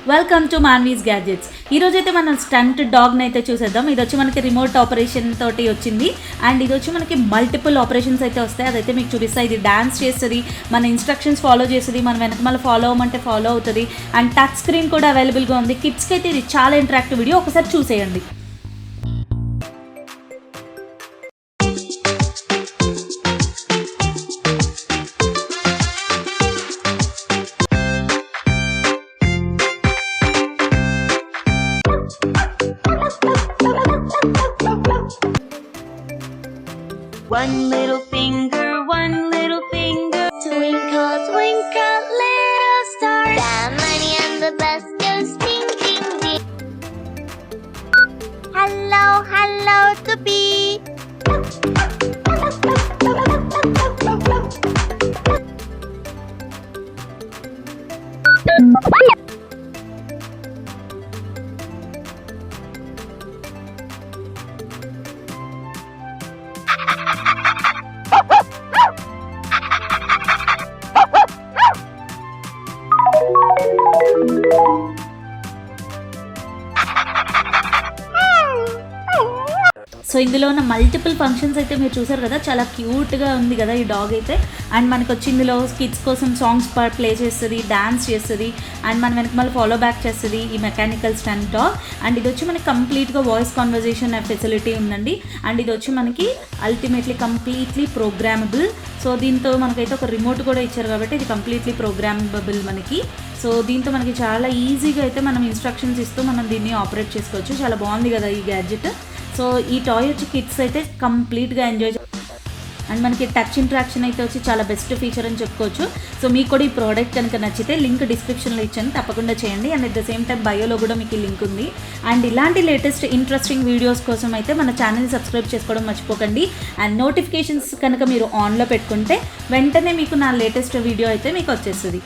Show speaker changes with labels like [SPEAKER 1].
[SPEAKER 1] Welcome to మాన్వీస్ gadgets. ఈరోజైతే మనం stunt డాగ్ని అయితే చూసేద్దాం. ఇది వచ్చి మనకి రిమోట్ ఆపరేషన్ తోటి వచ్చింది అండ్ ఇది వచ్చి మనకి మల్టిపుల్ ఆపరేషన్స్ అయితే వస్తాయి. అదైతే మీకు చూపిస్తాయి. ఇది డాన్స్ చేస్తుంది, మన ఇన్స్ట్రక్షన్స్ ఫాలో చేస్తుంది, మన వెనకమాల ఫాలో అవ్వమంటే ఫాలో అవుతుంది అండ్ టచ్ స్క్రీన్ కూడా అవైలబుల్గా ఉంది. కిడ్స్కి అయితే ఇది చాలా ఇంటరాక్టివ్ వీడియో, ఒకసారి చూసేయండి.
[SPEAKER 2] One little finger, twinkle, twinkle, little star. The money and the bus goes ding, ding, ding. Hello, hello, to be.
[SPEAKER 1] So ఇందులో ఉన్న మల్టిపుల్ ఫంక్షన్స్ అయితే మీరు చూసారు కదా, చాలా క్యూట్గా ఉంది కదా ఈ డాగ్ అయితే. అండ్ మనకు వచ్చి ఇందులో కిడ్స్ కోసం సాంగ్స్ ప్లే చేస్తుంది, డాన్స్ చేస్తుంది అండ్ మన వెనక మళ్ళీ ఫాలో బ్యాక్ చేస్తుంది ఈ మెకానికల్ స్టంట్ డాగ్. అండ్ ఇది వచ్చి మనకి కంప్లీట్గా వాయిస్ కాన్వర్జేషన్ ఫెసిలిటీ ఉందండి. అండ్ ఇది వచ్చి మనకి అల్టిమేట్లీ కంప్లీట్లీ ప్రోగ్రామబుల్. సో దీంతో మనకైతే ఒక రిమోట్ కూడా ఇచ్చారు కాబట్టి ఇది కంప్లీట్లీ ప్రోగ్రామబుల్ మనకి. సో దీంతో మనకి చాలా ఈజీగా అయితే మనం ఇన్స్ట్రక్షన్స్ ఇస్తూ మనం దీన్ని ఆపరేట్ చేసుకోవచ్చు. చాలా బాగుంది కదా ఈ గ్యాడ్జెట్. సో ఈ టాయ్ వచ్చి కిడ్స్ అయితే కంప్లీట్గా ఎంజాయ్ అండ్ మనకి టచ్ ఇంట్రాక్షన్ అయితే వచ్చి చాలా బెస్ట్ ఫీచర్ అని చెప్పుకోవచ్చు. సో మీకు కూడా ఈ ప్రోడక్ట్ కనుక నచ్చితే లింక్ డిస్క్రిప్షన్లో ఇచ్చాను, తప్పకుండా చేయండి. And at the same time బయోలో కూడా మీకు ఈ లింక్ ఉంది. అండ్ ఇలాంటి లేటెస్ట్ ఇంట్రెస్టింగ్ వీడియోస్ కోసం అయితే మన ఛానల్ని సబ్స్క్రైబ్ చేసుకోవడం మర్చిపోకండి. అండ్ నోటిఫికేషన్స్ కనుక మీరు ఆన్లో పెట్టుకుంటే వెంటనే మీకు నా లేటెస్ట్ వీడియో అయితే మీకు వచ్చేస్తుంది.